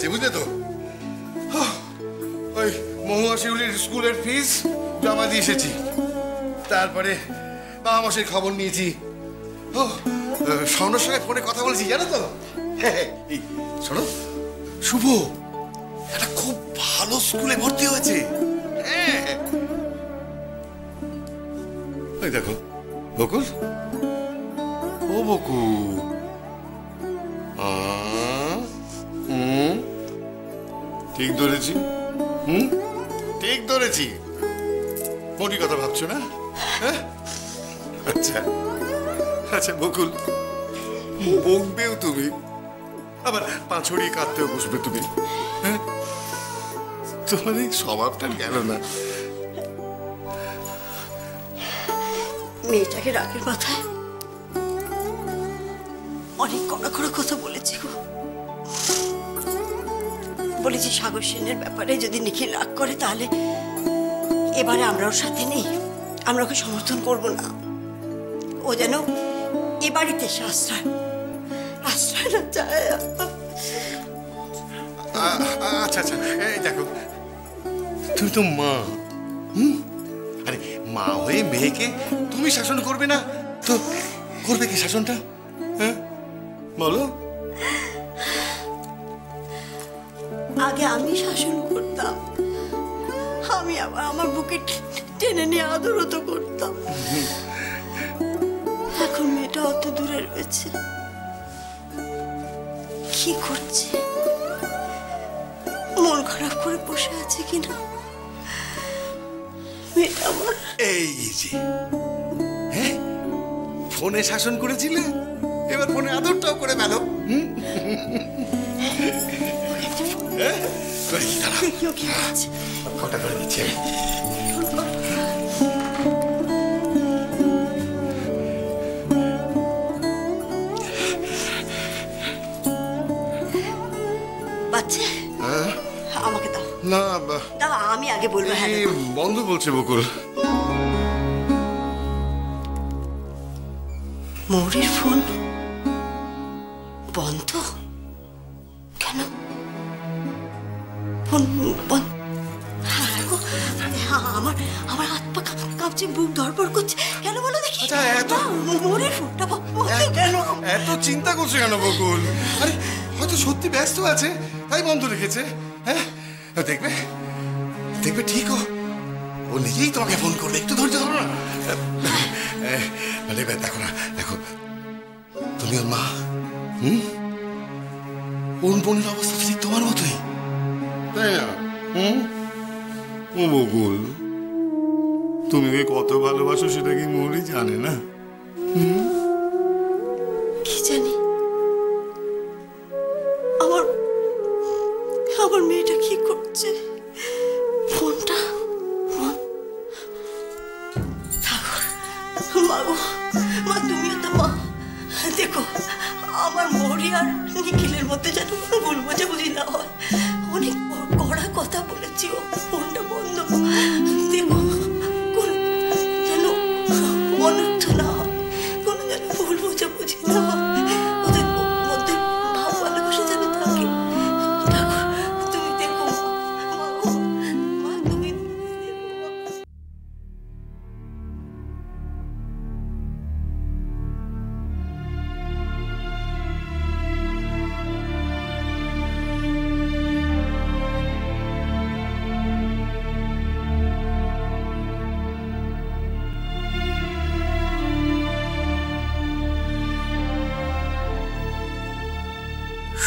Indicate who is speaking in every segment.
Speaker 1: গেছে, বুঝলে তো? ওই মহুয়া শিউলির স্কুলের ফিস জমা দিয়ে এসেছি, তারপরে বাবা মাসের খবর নিয়েছি। ও স্বর্ণর সঙ্গে ফোনে কথা বলেছি, জানো তো? এই শোনো, শুভ একটা খুব ভালো স্কুলে ভর্তি হয়েছে। ওই দেখো বকুল, ও বকুল, ঠিক ধরেছি, ঠিক ধরেছি। মোটি কথা ভাবছো না? আচ্ছা আচ্ছা বকুল, বকবেও তুমি, আবার পাঁচড়িয়ে কাঁদতেও বসবে তুমি। তোমার এই স্বভাবটা গেল না।
Speaker 2: মেয়েটাকে রাগের মাথায় অনেক কড়া কড়া কথা বলেছি গো। বলেছি সাগর সেনের ব্যাপারে যদি নিখিল রাগ করে তাহলে এবারে আমরা ওর সাথে নেই, আমরা ওকে সমর্থন করব না। ও যেন এ বাড়িতে আশ্রয় না চায়।
Speaker 1: আচ্ছা আচ্ছা, এই দেখো, তুমি তো মা, আরে মা হয়ে মেয়েকে তুমি শাসন করবে না তো করবে কি শাসনটা? হ্যাঁ বলো।
Speaker 2: আগে আমি শাসন করতাম, আমি আবার আমার বুকে টেনে নিয়ে আদরও করতাম। এখন মেয়েটা অত দূরে রয়েছে, কি করছে, মন খারাপ করে বসে আছে কিনা মেয়েটা আমার।
Speaker 1: এই যে হ্যাঁ, ফোনে শাসন করেছিলে, এবার ফোনে আদরটাও করে ফেলো। ফোনটা করে দিচ্ছে।
Speaker 2: বাচ্চা আমাকে দাও
Speaker 1: না,
Speaker 2: দাও, আমি আগে বলবো। হ্যাঁ
Speaker 1: বন্ধ বলছে বকুল।
Speaker 2: মৌরির ফোন বন্ধ কেন? ফোন বন্ধ? আমার আমার হাত পা কাঁপছে, বুক ধড়ফড় করছে, কেন বলো দেখি? মৌরির ফোনটা কেন
Speaker 1: এত চিন্তা করছে কেন বকুল? আরে হয়তো সত্যি ব্যস্ত আছে তাই বন্ধ রেখেছে। হ্যাঁ দেখবে দেখবে ঠিক ও নিজেই তোমাকে ফোন করবে, একটু ধৈর্য ধরো না। দেখো না, দেখো তুমি ওর মা, ওর বোনের অবস্থা ঠিক তোমার মতোই, তাই না? ও বকুল, তুমি কত ভালোবাসো সেটা কি মৌরি জানে না?
Speaker 2: কি জানি, আমার আমার মেয়েটা কি করছে? ফোনটা মা, তুমিও তো মা, দেখো আমার মৌরি আর নিখিলের মধ্যে যেন ভুল বোঝাবুঝি না হয়। অনেক কড়া কথা বলেছি, ও ফোনটা বন্ধ, দেখো যেন অনর্থ না হয়, কোনো যেন ভুল বোঝাবুঝি না হয়, ওদের মধ্যে ভাব ভালোবাসা যেন থাকে। তুমি দেখো মা, তুমি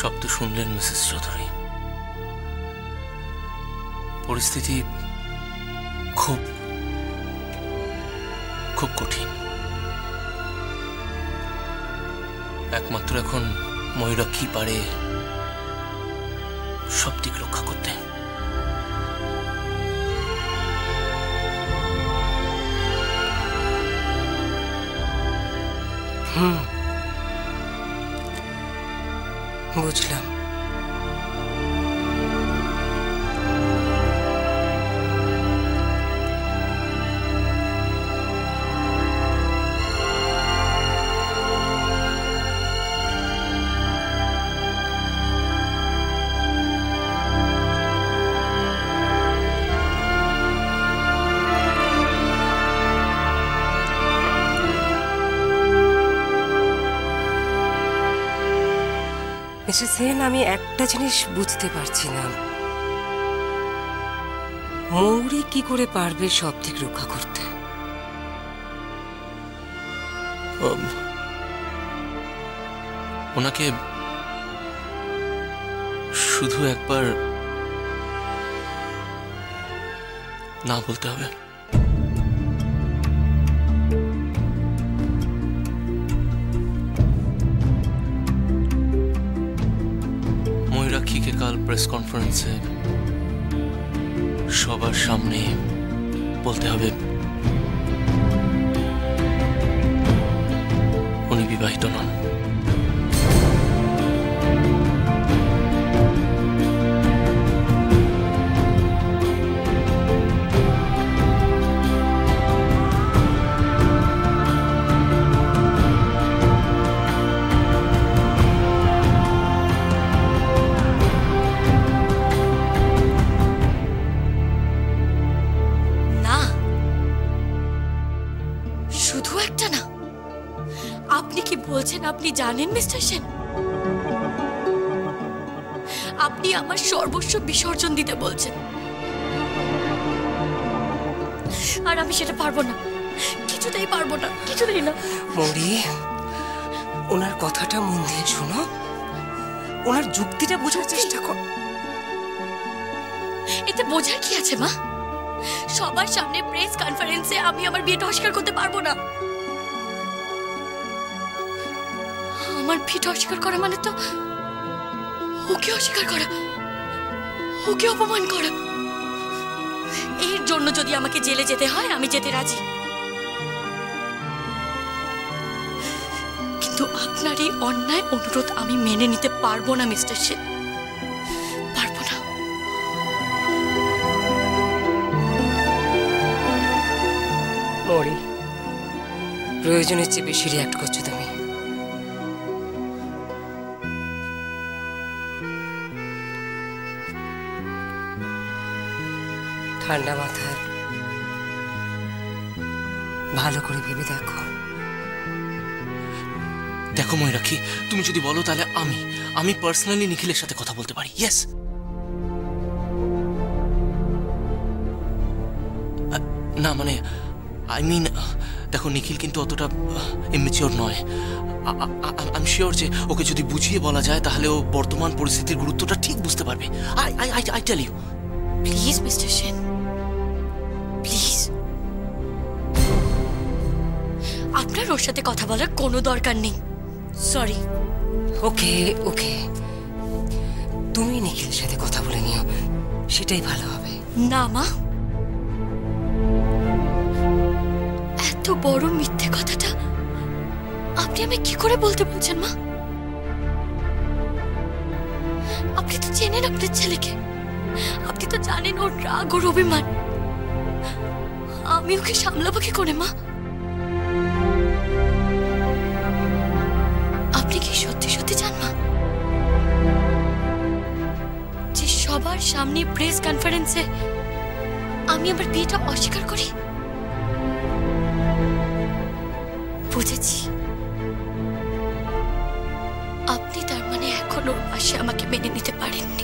Speaker 3: সব তো শুনলেন মিসেস চৌধুরী। পরিস্থিতি খুব খুব কঠিন। একমাত্র এখন ময়ূরা কি পারে সব দিক রক্ষা করতে।
Speaker 2: বুঝলাম।
Speaker 4: আচ্ছা সেন, আমি একটা জিনিস বুঝতে পারছি না, মৌরি কি করে পারবে সব দিক রক্ষা করতে?
Speaker 3: ওনাকে শুধু একবার না বলতে হবে। ময়ূরাক্ষীকে কাল প্রেস কনফারেন্সে সবার সামনে বলতে হবে উনি বিবাহিত নন।
Speaker 2: আপনি জানেন মিস্টার সেন, আপনি আমার সর্বস্ব বিসর্জন দিতে বলছেন, আর আমি সেটা পারবো না, কিছুতেই পারবো না, কিছুতেই না।
Speaker 4: মৌরি, ওনার কথাটা মন দিয়ে শোনো, ওনার যুক্তিটা বোঝার চেষ্টা কর।
Speaker 2: এতে বোঝার কি আছে মা? সবার সামনে প্রেস কনফারেন্সে আমি আমার বিয়েটা অস্বীকার করতে পারবো না। আমার বিয়েটা অস্বীকার করা মানে তো ওকে অস্বীকার করা, ওকে অপমান করা। এর জন্য যদি আমাকে জেলে যেতে হয় আমি যেতে রাজি, কিন্তু আপনার এই অন্যায় অনুরোধ আমি মেনে নিতে পারবো না মিস্টার সেন, পারবো না।
Speaker 4: মৌরি, প্রয়োজনের চেয়ে বেশি রিয়াক্ট করছো তুমি। ঠান্ডা মাথায় ভালো করে ভেবে দেখো।
Speaker 3: দেখো ময়ূরাক্ষী, তুমি যদি বলো তাহলে আমি পার্সোনালি নিখিলের সাথে কথা বলতে পারি। ইয়েস, না মানে আই মিন, দেখো নিখিল কিন্তু অতটা ইমেচিওর নয়। আমি শিওর যে ওকে যদি বুঝিয়ে বলা যায় তাহলে ও বর্তমান পরিস্থিতির গুরুত্বটা ঠিক বুঝতে পারবে। I tell you.
Speaker 2: Please mister Sen, please, আপনার ওর সাথে কথা বলার কোনো দরকার নেই। সরি।
Speaker 4: ওকে ওকে, তুমি নিখিলের সাথে কথা বলে নিও, সেটাই ভালো হবে।
Speaker 2: না মা, এত বড় মিথ্যে কথাটা আপনি আমি কি করে বলতে বলছেন মা? আপনি তো চেনেন আপনার ছেলেকে, আপনি তো জানেন ওর রাগ ওর অভিমান, আমি ওকে সামলাবো কি করে মা? আপনি কি সত্যি সত্যি চান মা যে সবার সামনে প্রেস কনফারেন্সে আমি আমার বিয়েটা অস্বীকার করি? বুঝেছি, আপনি তার মানে এখনো পাশে আমাকে মেনে নিতে পারেননি।